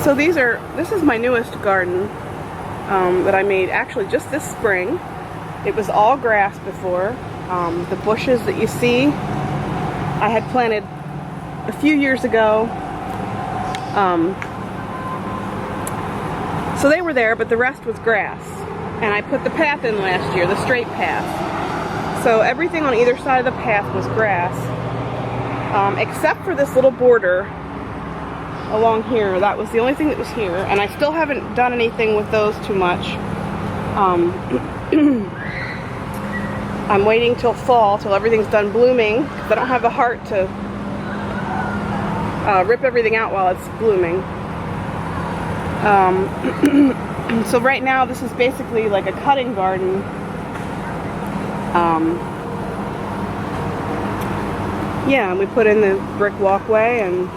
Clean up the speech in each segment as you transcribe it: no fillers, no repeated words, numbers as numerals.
So this is my newest garden that I made actually just this spring. It was all grass before. The bushes that you see, I had planted a few years ago. So they were there, but the rest was grass. And I put the path in last year, the straight path. So everything on either side of the path was grass, except for this little border along here. That was the only thing that was here, and I still haven't done anything with those too much. I'm waiting till fall, till everything's done blooming, because I don't have the heart to rip everything out while it's blooming. So right now this is basically like a cutting garden. Yeah, we put in the brick walkway, and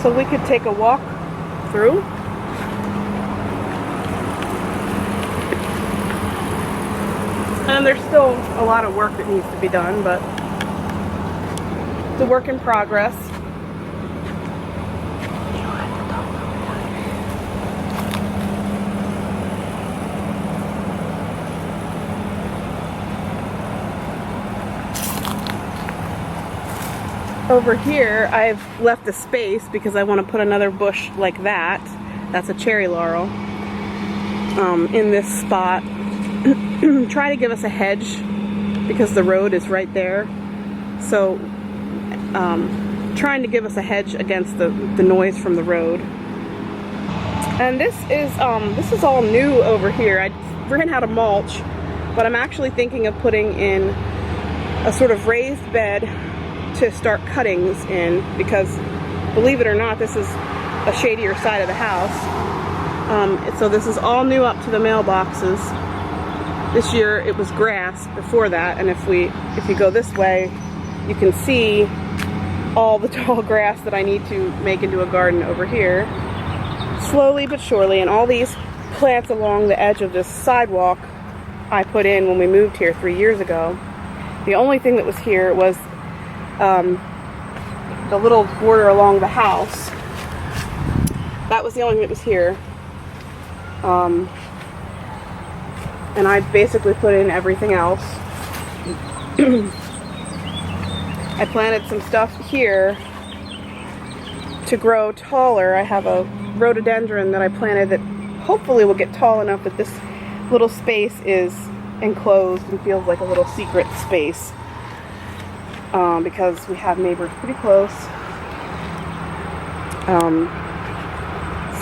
so we could take a walk through. And there's still a lot of work that needs to be done, but it's a work in progress. Over here, I've left a space because I want to put another bush like that. That's a cherry laurel in this spot. Try to give us a hedge because the road is right there. So trying to give us a hedge against the noise from the road. And this is all new over here. I ran out of mulch, but I'm actually thinking of putting in a sort of raised bed to start cuttings in, because believe it or not, this is a shadier side of the house. So this is all new up to the mailboxes. This year it was grass before that, and if you go this way, you can see all the tall grass that I need to make into a garden over here. Slowly but surely, and all these plants along the edge of this sidewalk I put in when we moved here 3 years ago. The only thing that was here was the little border along the house. That was the only thing that was here. And I basically put in everything else. I planted some stuff here to grow taller. I have a rhododendron that I planted that hopefully will get tall enough that this little space is enclosed and feels like a little secret space. Because we have neighbors pretty close.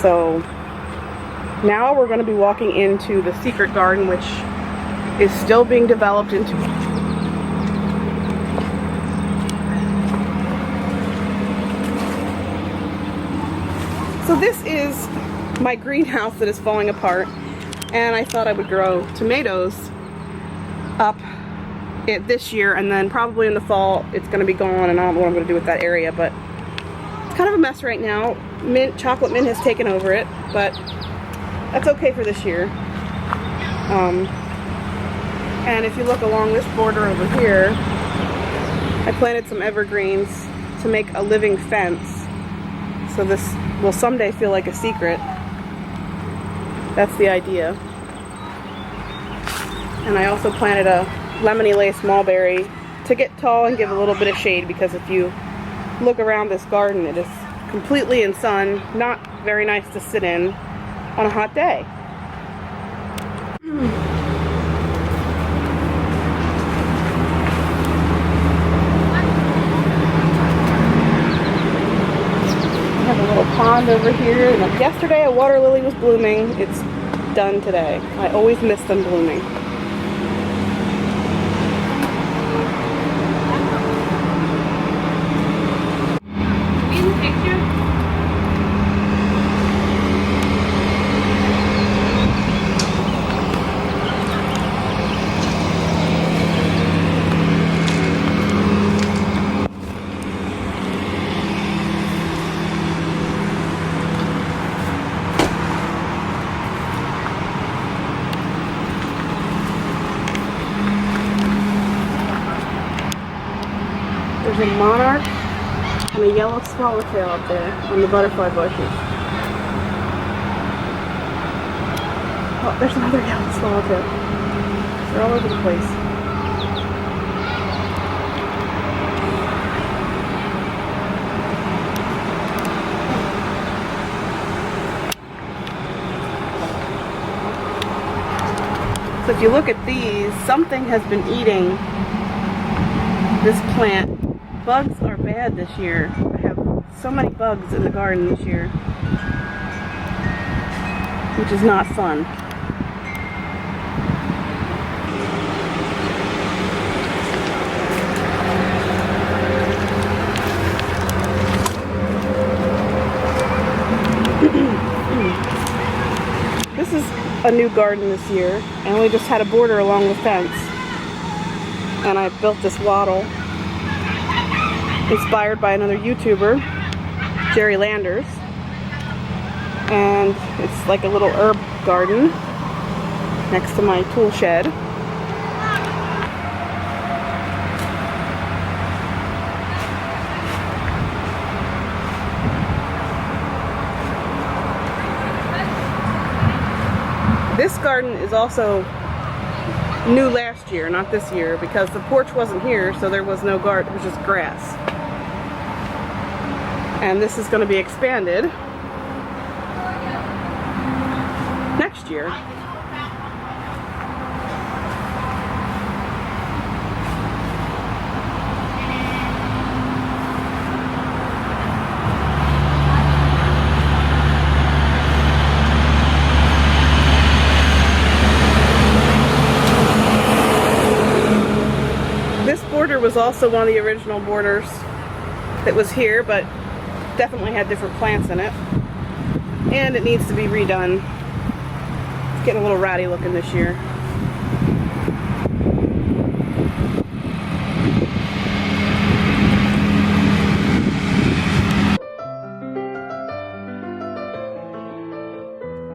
So now we're going to be walking into the secret garden, which is still being developed into. So this is my greenhouse that is falling apart, and I thought I would grow tomatoes up this year, and then probably in the fall it's going to be gone, and I don't know what I'm going to do with that area, but it's kind of a mess right now. Chocolate mint has taken over it, but that's okay for this year. And if you look along this border over here, I planted some evergreens to make a living fence, so this will someday feel like a secret. That's the idea. And I also planted a lemony lace mulberry to get tall and give a little bit of shade, because if you look around this garden, it is completely in sun, not very nice to sit in on a hot day. I have a little pond over here, and yesterday a water lily was blooming. It's done today. I always miss them blooming. There's a monarch And a yellow swallowtail up there on the butterfly bushes. Oh, there's another yellow swallowtail. They're all over the place. So if you look at these, something has been eating this plant. Bugs are bad this year. I have so many bugs in the garden this year, which is not fun. This is a new garden this year. I only just had a border along the fence, and I built this wattle inspired by another YouTuber, Jerry Landers, and it's like a little herb garden next to my tool shed. This garden is also new last year, not this year, because the porch wasn't here, so there was no garden, it was just grass. And this is going to be expanded next year. This border was also one of the original borders that was here, but definitely had different plants in it. And it needs to be redone. It's getting a little ratty looking this year.